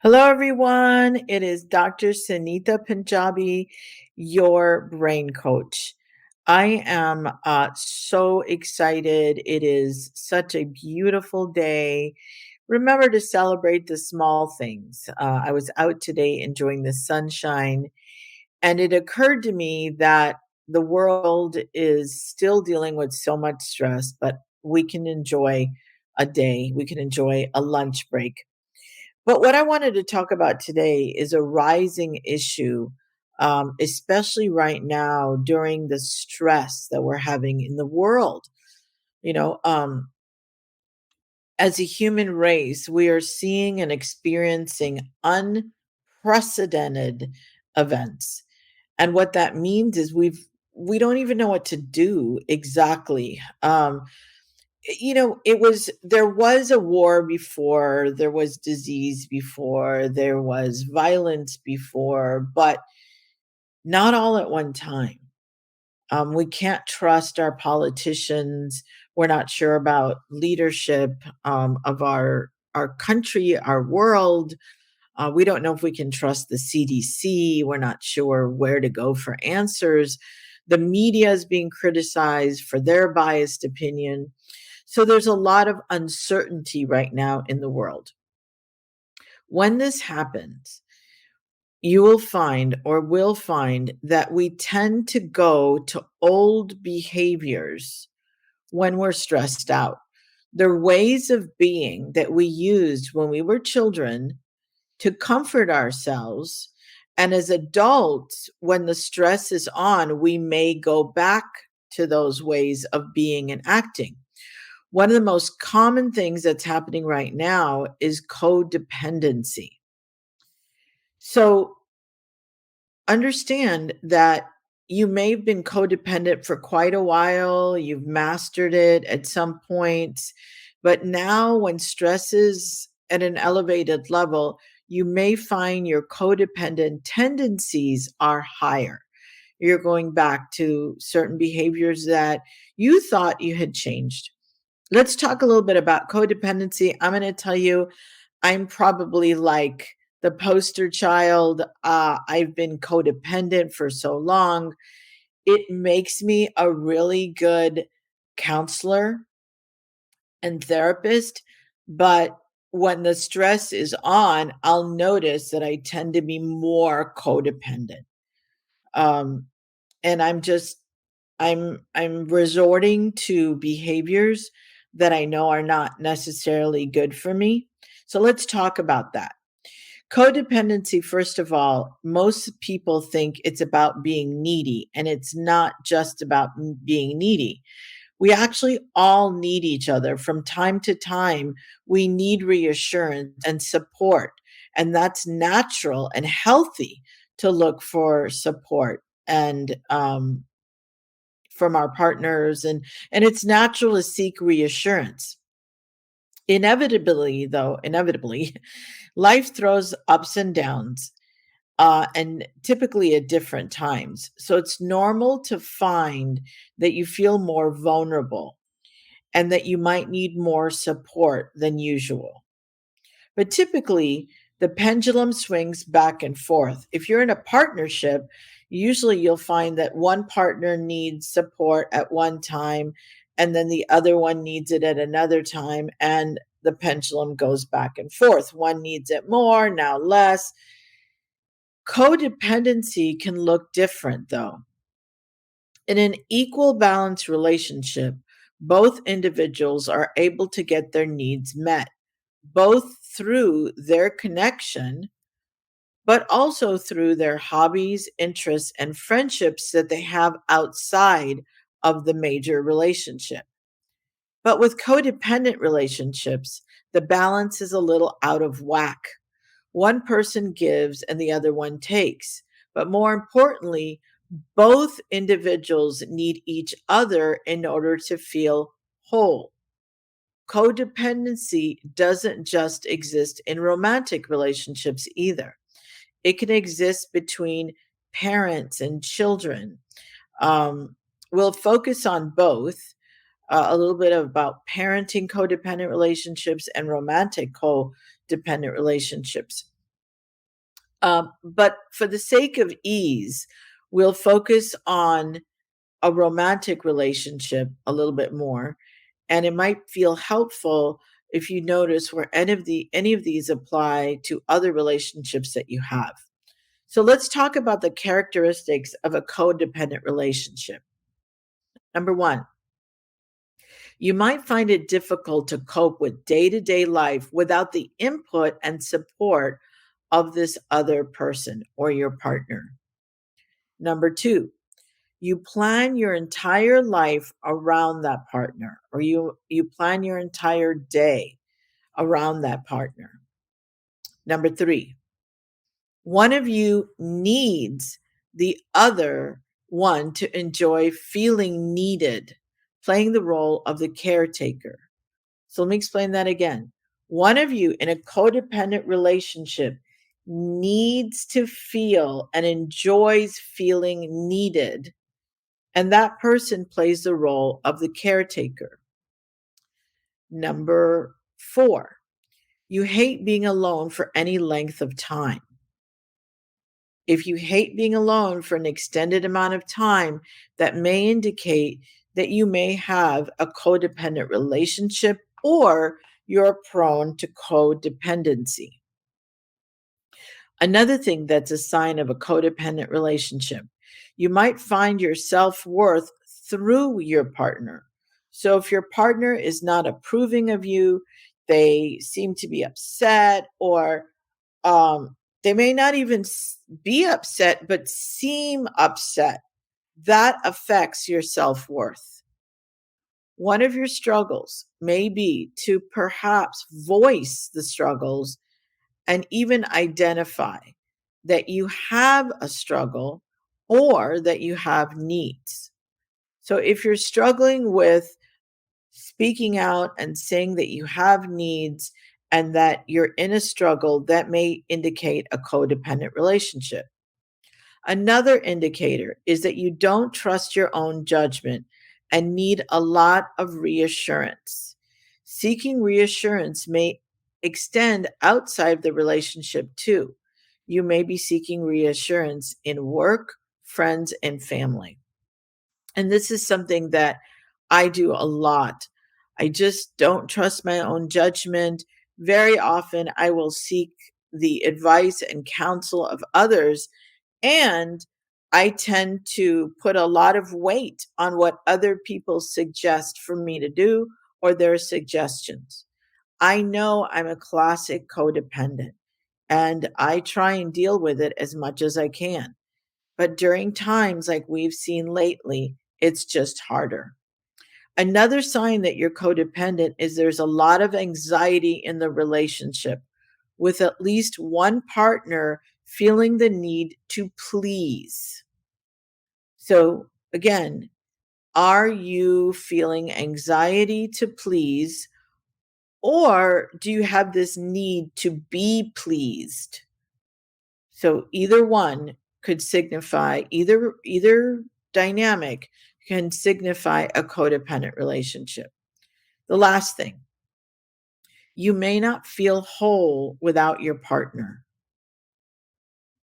Hello, everyone. It is Dr. Sunita Punjabi, your brain coach. I am so excited. It is such a beautiful day. Remember to celebrate the small things. I was out today enjoying the sunshine, and it occurred to me that the world is still dealing with so much stress, but we can enjoy a day, we can enjoy a lunch break. But what I wanted to talk about today is a rising issue, especially right now during the stress that we're having in the world. You know, um, as a human race, we are seeing and experiencing unprecedented events. And what that means is we don't even know what to do exactly. There was a war before, there was disease before, there was violence before, but not all at one time. We can't trust our politicians. We're not sure about leadership of our country, our world. We don't know if we can trust the CDC. We're not sure where to go for answers. The media is being criticized for their biased opinion. So there's a lot of uncertainty right now in the world. When this happens, you will find or will find that we tend to go to old behaviors when we're stressed out. They're ways of being that we used when we were children to comfort ourselves. And as adults, when the stress is on, we may go back to those ways of being and acting. One of the most common things that's happening right now is codependency. So understand that you may have been codependent for quite a while, you've mastered it at some points, but now when stress is at an elevated level, you may find your codependent tendencies are higher. You're going back to certain behaviors that you thought you had changed. Let's talk a little bit about codependency. I'm going to tell you, I'm probably like the poster child. I've been codependent for so long. It makes me a really good counselor and therapist. But when the stress is on, I'll notice that I tend to be more codependent. Um, and I'm resorting to behaviors that I know are not necessarily good for me. So let's talk about that. Codependency, first of all, most people think it's about being needy, and it's not just about being needy. We actually all need each other from time to time. We need reassurance and support, and that's natural and healthy to look for support and from our partners, and it's natural to seek reassurance. Inevitably, life throws ups and downs, and typically at different times. So it's normal to find that you feel more vulnerable and that you might need more support than usual. But typically, the pendulum swings back and forth. If you're in a partnership, usually you'll find that one partner needs support at one time, and then the other one needs it at another time, and the pendulum goes back and forth. One needs it more, now less. Codependency can look different, though. In an equal balance relationship, both individuals are able to get their needs met, both through their connection, but also through their hobbies, interests, and friendships that they have outside of the major relationship. But with codependent relationships, the balance is a little out of whack. One person gives and the other one takes. But more importantly, both individuals need each other in order to feel whole. Codependency doesn't just exist in romantic relationships either. It can exist between parents and children. Um, we'll focus on both, a little bit about parenting codependent relationships and romantic codependent relationships. But for the sake of ease, we'll focus on a romantic relationship a little bit more. And it might feel helpful if you notice where any of these apply to other relationships that you have. So let's talk about the characteristics of a codependent relationship. Number one, you might find it difficult to cope with day to day life without the input and support of this other person or your partner. Number two, you plan your entire life around that partner, or you plan your entire day around that partner. Number three, one of you needs the other one to enjoy feeling needed, playing the role of the caretaker. So let me explain that again. One of you in a codependent relationship needs to feel and enjoys feeling needed, and that person plays the role of the caretaker. Number four, you hate being alone for any length of time. If you hate being alone for an extended amount of time, that may indicate that you may have a codependent relationship or you're prone to codependency. Another thing that's a sign of a codependent relationship, you might find your self worth through your partner. So if your partner is not approving of you, they seem to be upset, or they may not even be upset, but seem upset. That affects your self worth. One of your struggles may be to perhaps voice the struggles and even identify that you have a struggle or that you have needs. So if you're struggling with speaking out and saying that you have needs and that you're in a struggle, that may indicate a codependent relationship. Another indicator is that you don't trust your own judgment and need a lot of reassurance. Seeking reassurance may extend outside the relationship too. You may be seeking reassurance in work, friends, and family. And this is something that I do a lot. I just don't trust my own judgment. Very often, I will seek the advice and counsel of others, and I tend to put a lot of weight on what other people suggest for me to do or their suggestions. I know I'm a classic codependent, and I try and deal with it as much as I can. But during times like we've seen lately, it's just harder. Another sign that you're codependent is there's a lot of anxiety in the relationship, with at least one partner feeling the need to please. So, again, are you feeling anxiety to please, or do you have this need to be pleased? So either one could signify, either dynamic can signify a codependent relationship. The last thing, you may not feel whole without your partner.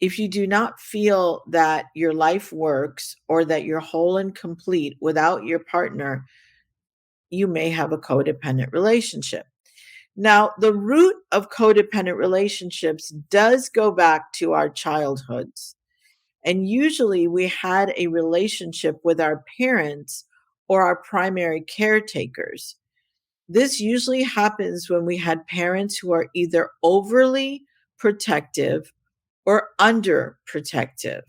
If you do not feel that your life works or that you're whole and complete without your partner, you may have a codependent relationship. Now, the root of codependent relationships does go back to our childhoods. And usually we had a relationship with our parents or our primary caretakers. This usually happens when we had parents who are either overly protective or underprotective.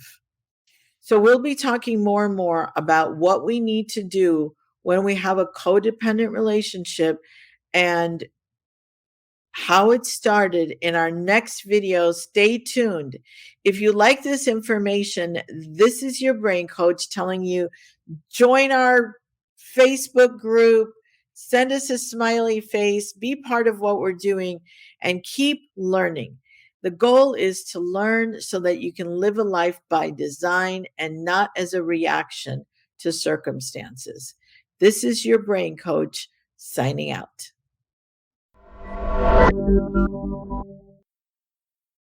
So we'll be talking more and more about what we need to do when we have a codependent relationship and how it started in our next video. Stay tuned. If you like this information, this is your brain coach telling you, join our Facebook group, send us a smiley face, be part of what we're doing, and keep learning. The goal is to learn so that you can live a life by design and not as a reaction to circumstances. This is your brain coach signing out.